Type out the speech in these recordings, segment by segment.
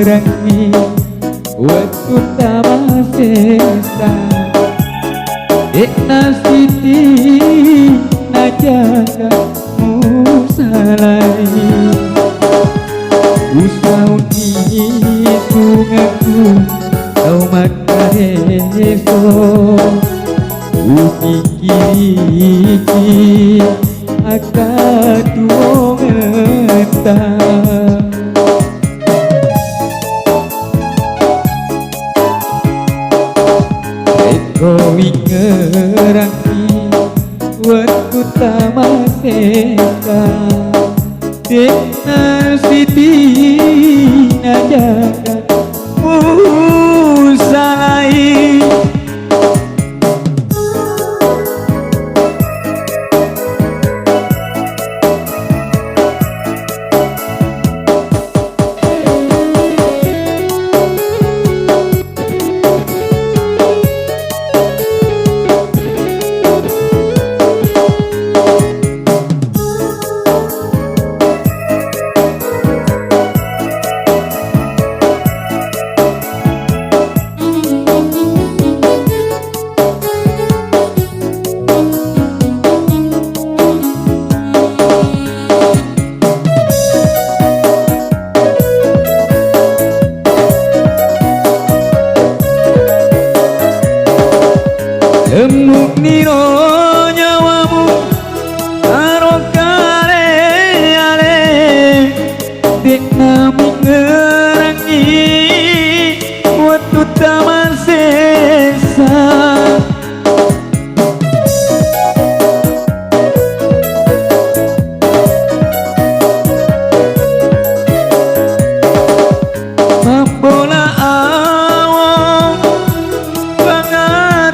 merangi waktu tamasesa Siti najaga musalai usauni sungaku tau makareso upikiriki akadu ngetah Eko ingerangi waktu tamaseka Dena Siti najaga musalai Emuk niro nyawamu karo kare-ale Dek nami ngerangi waktu taman sesa Mambola awang bangat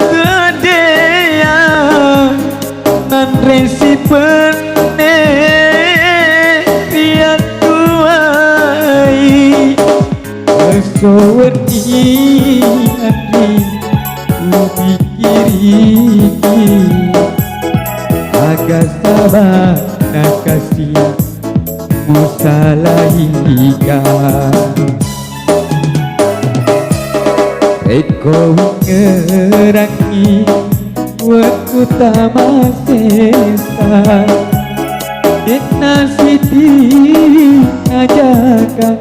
resi pene riak tuai kesoweni hati kupikiriki agak sabar nak kasih musalahika Eko ngerangi waktu tamasesa Dena Siti najaga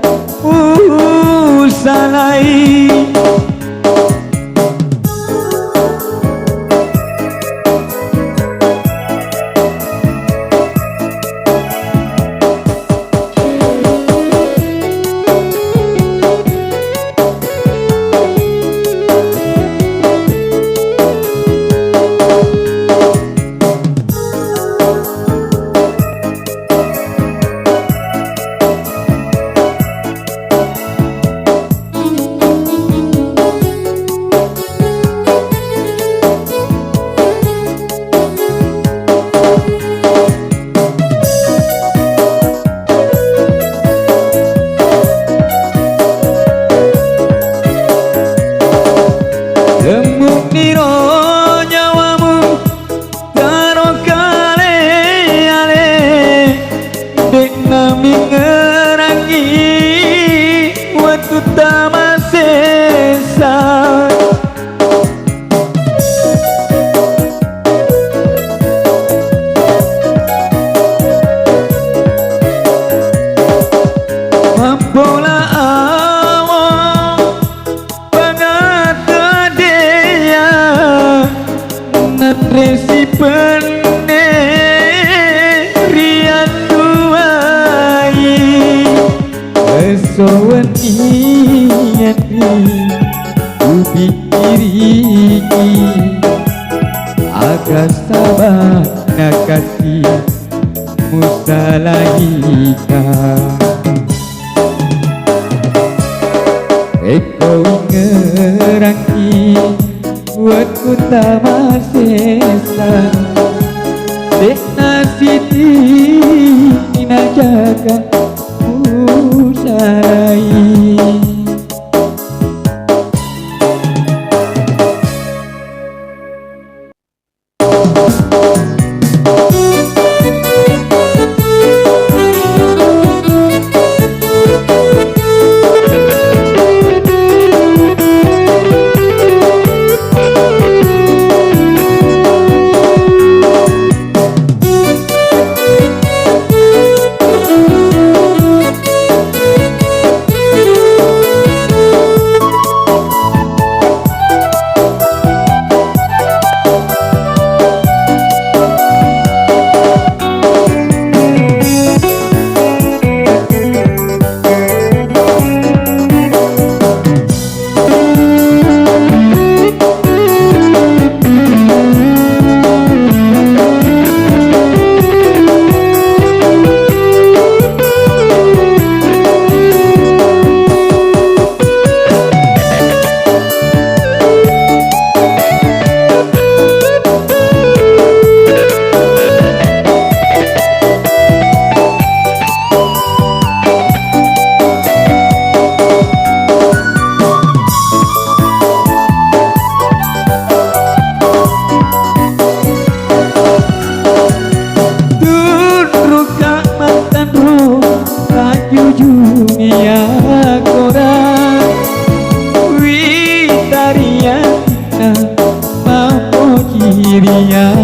musalai Emuk niro nyawamu karo kare-ale Dek nami ngerangi waktu tamasesa Mambola awang bangat kedea resi pene riak tuai kesoweni hati kupikiriki agak sabar nak kasih musalahika Eko ngerangi waktu tamasesa Dena Siti najaga musalai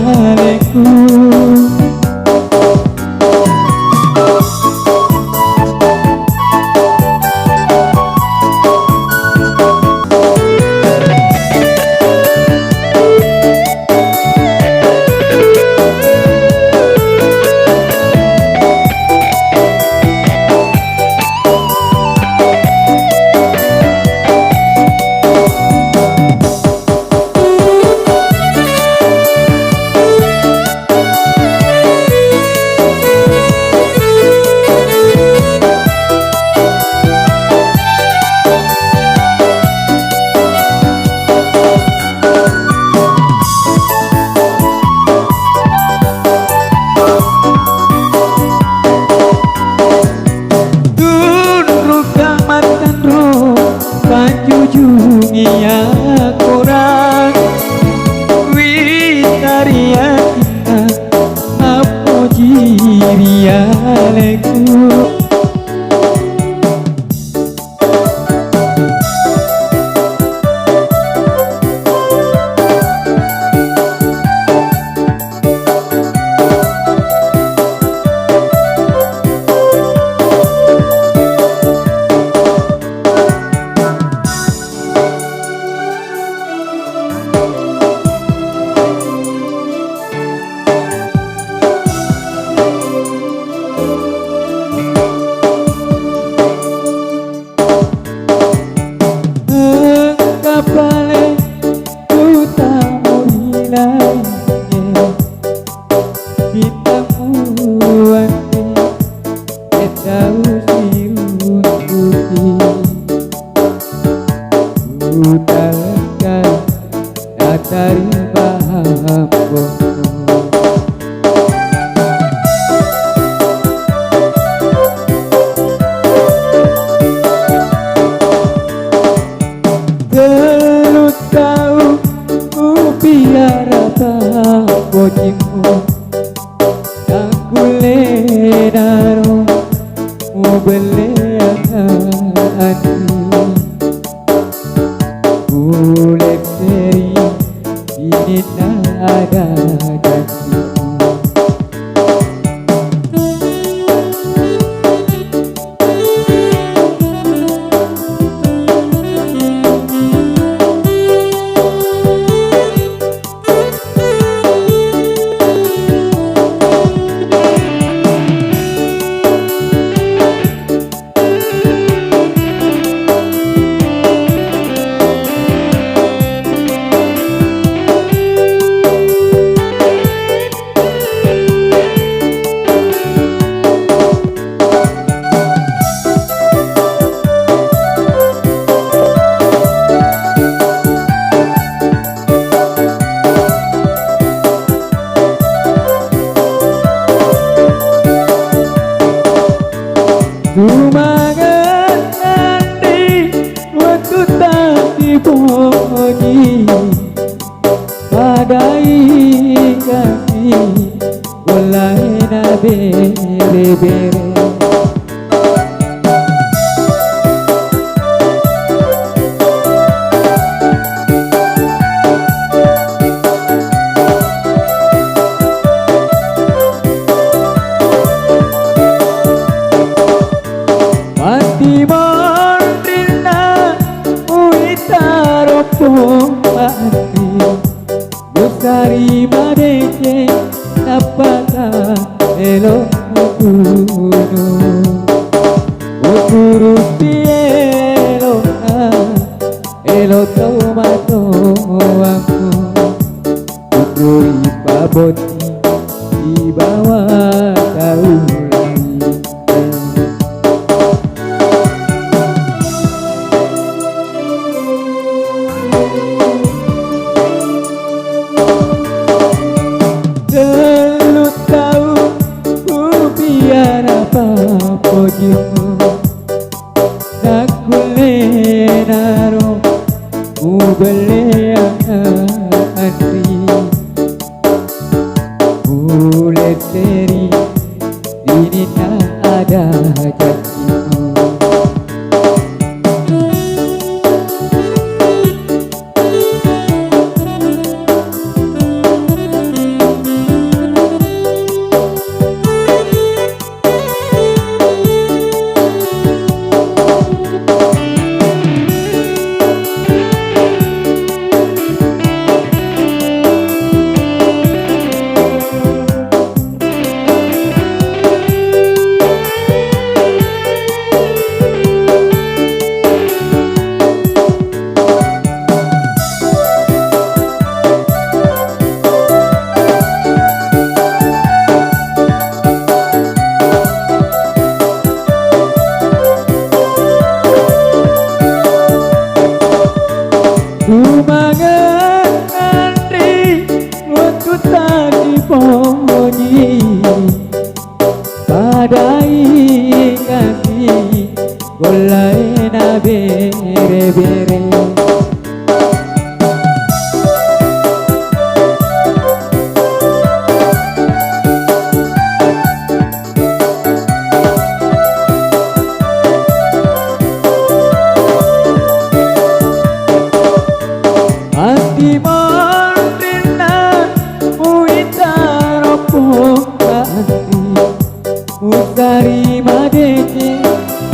leku. Panjujungnya korang Witaria kita Apa jiria leku. Dari bahamu Dulu tahu ku biara bahamu Aku ledaro mu beleakan hati Boleh seri ini tak ada janjimu. Kumangan nanti waktu tak dibonyi Padai kasih Walai na bere-bere Mati mondrina uitaro pomati Busari madece napata elo kuno Ukuru pielo elo tomato aku Ukuri paboti di bawah daun Dulu tahu ku biar apa pojimu Aku lenaro ku beleakan hati Boleh seri ini tak ada janjimu dipuji padai kasih golai na bere-bere. Hati mondina muitaro pokasi Utari madece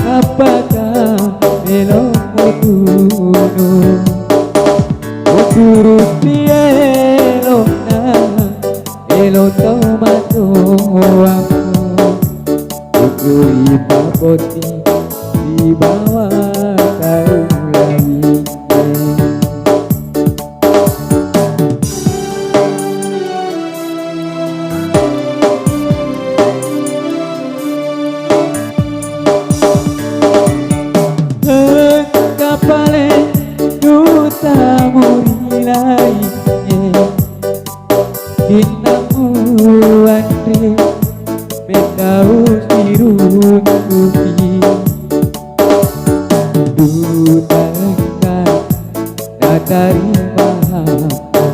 apakah melok mutuno Uturus elokna elok tomato aku Uturi papoti di bawah kau lagi Andre Bedau sirung kupi Dutangkan datari mahaku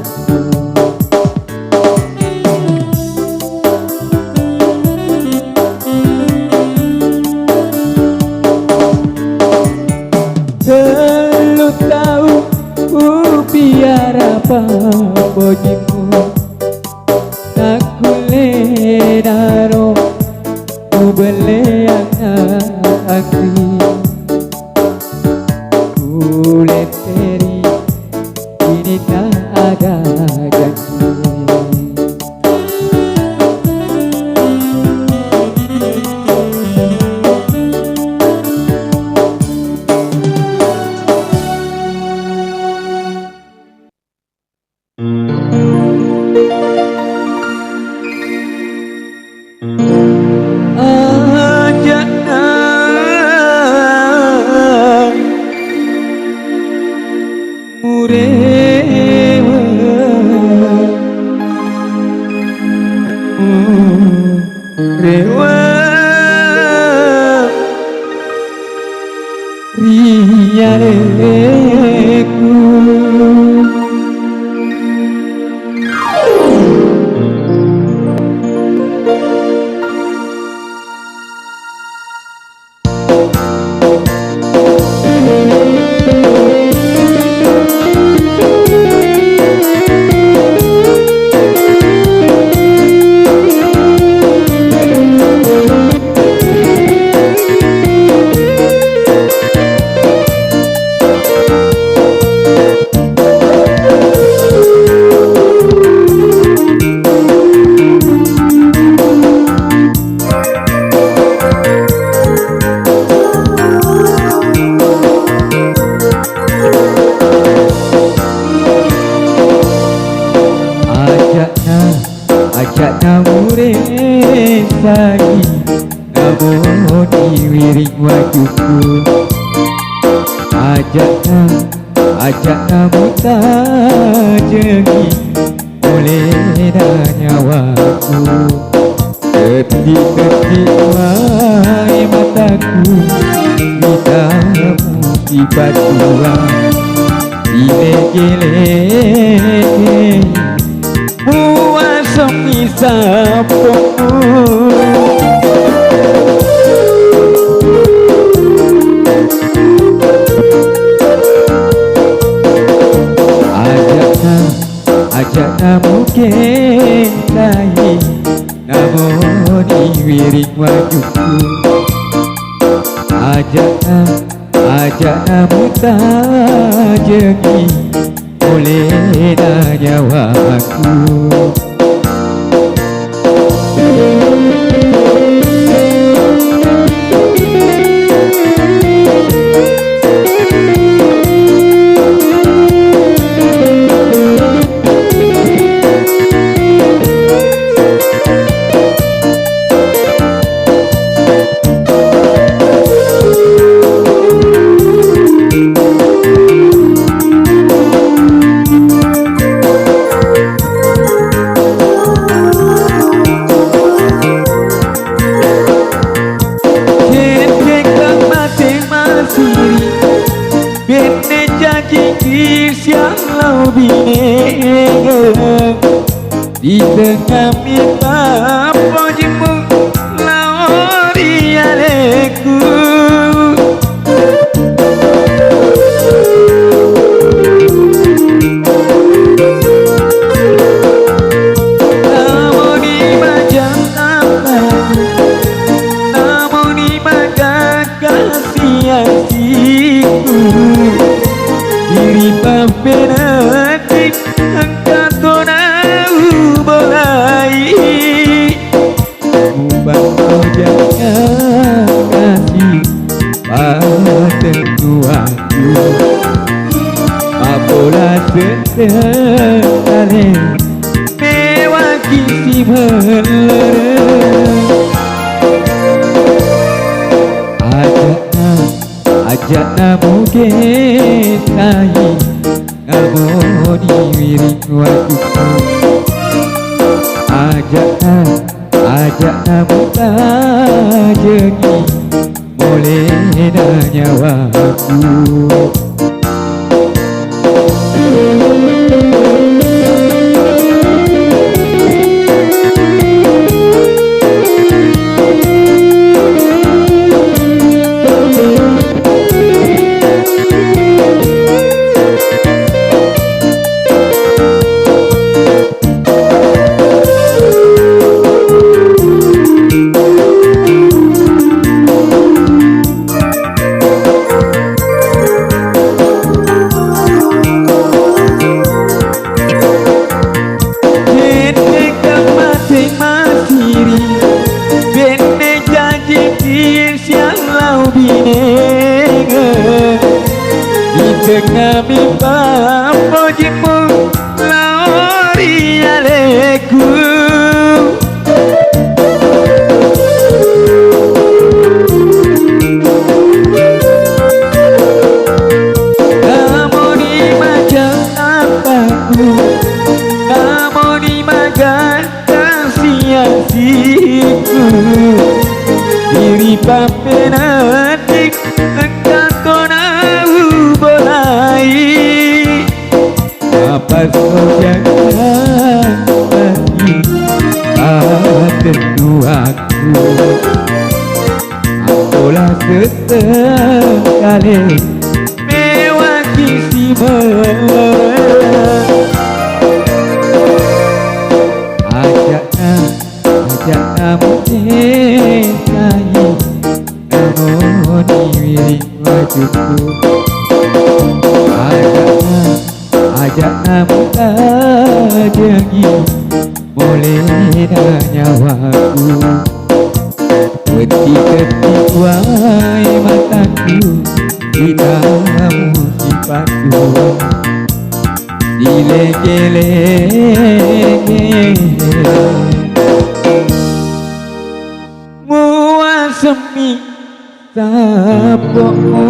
Selu tahu ku biara pojimu Daro kubele akri kulit teri ini tak ada janji Ajakna buta jengi oleh nyawaku Ketik-ketik air mataku Bitamu di batuan Gile-gile Muasam isapomu Ajakna mungkin lain namun wiring wajuku Ajakna buta jengi oleh nyawaku di tengah mimpi pojimu laori aleku namun di majang tapaku namun di maga kasih hatiku diri pampenatik angkat tonau bolai ubah jangan kasih patentu aku apalah sesekali mewaki si melereng ajakna mungkin tahi namun diwiring wajibku ajakna muka jengi boleh nyawaku tengah mimpi pojimu laori aleku namun di majang tapaku namun di maga kasih hatiku diri pampenatik engkau tonau bolai apa jangan lagi patentu aku apalah sesekali mewaki si melereng ajakna mungkin tahi namun diwiring wajibku ajakna muka jengi boleh nyawaku ketik-ketik wai mataku ditamu sifatku dilege-lege muasemi tapomu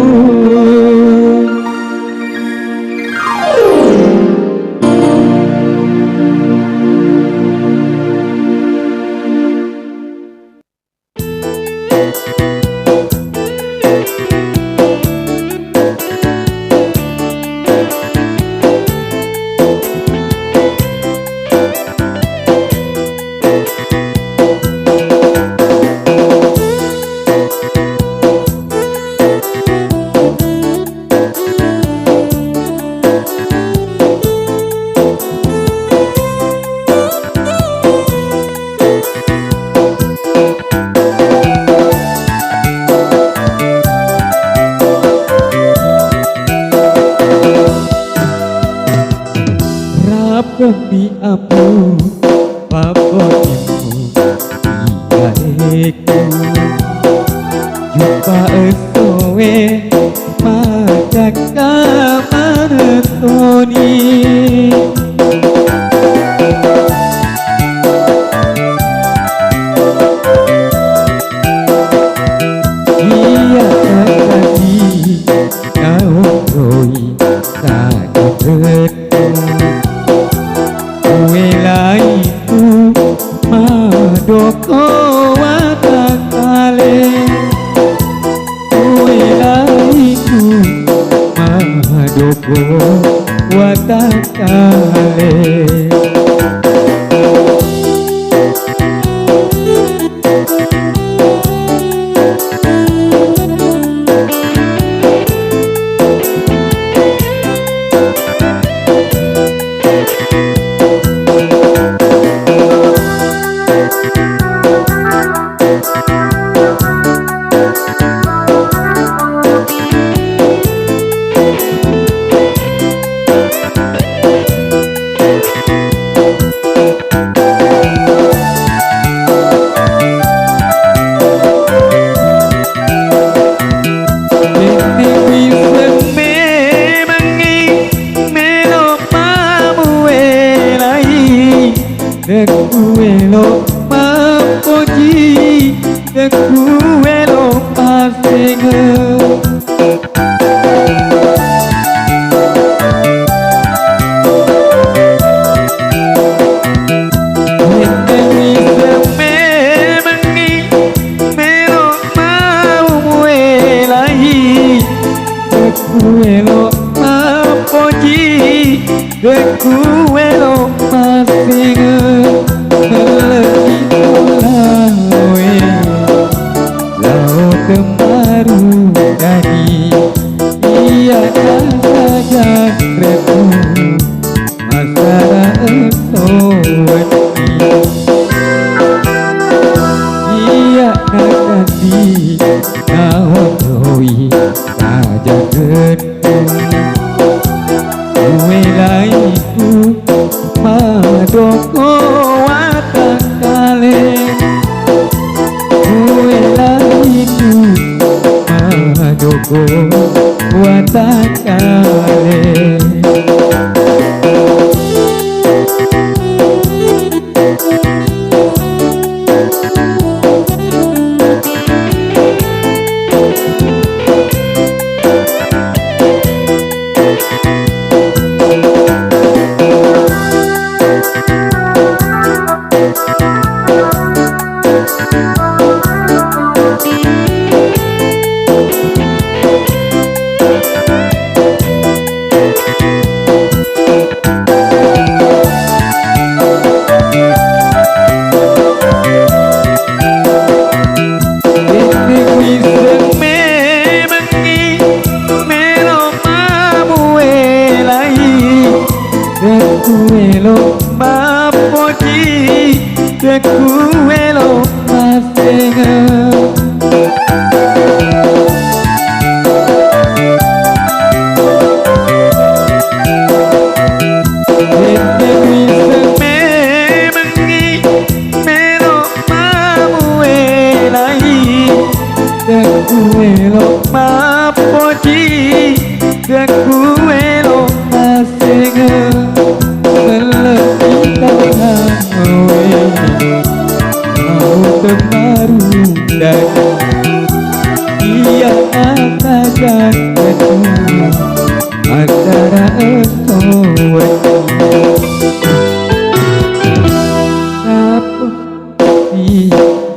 Rapi apu papotimu iaeku jumpa esoe majaka manetoni iya tadi kau roi tak welaiku madoko watakale welaiku madoko watakale elo mapoji Deku elo pasenga Kuelo mapoji de kuelo masinga meleki lawe lao temaru dadi iya saja krepu masara esowati iya dadi naoi saja gedung Welaiku madoko watakale Welaiku madoko watakale Kuelo mapoji de kuelo masenga Dede bisa memengi melo mamuelai de kuelo mapoji de kuelo masenga Temaru dadi iya asagan ketemu antara esowati Sapi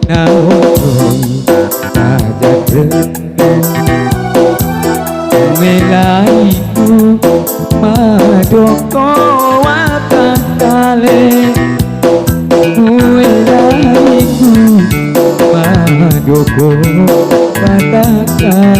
naotroi saja rendeng Welaiku madoko watakale Welaiku madoko watakale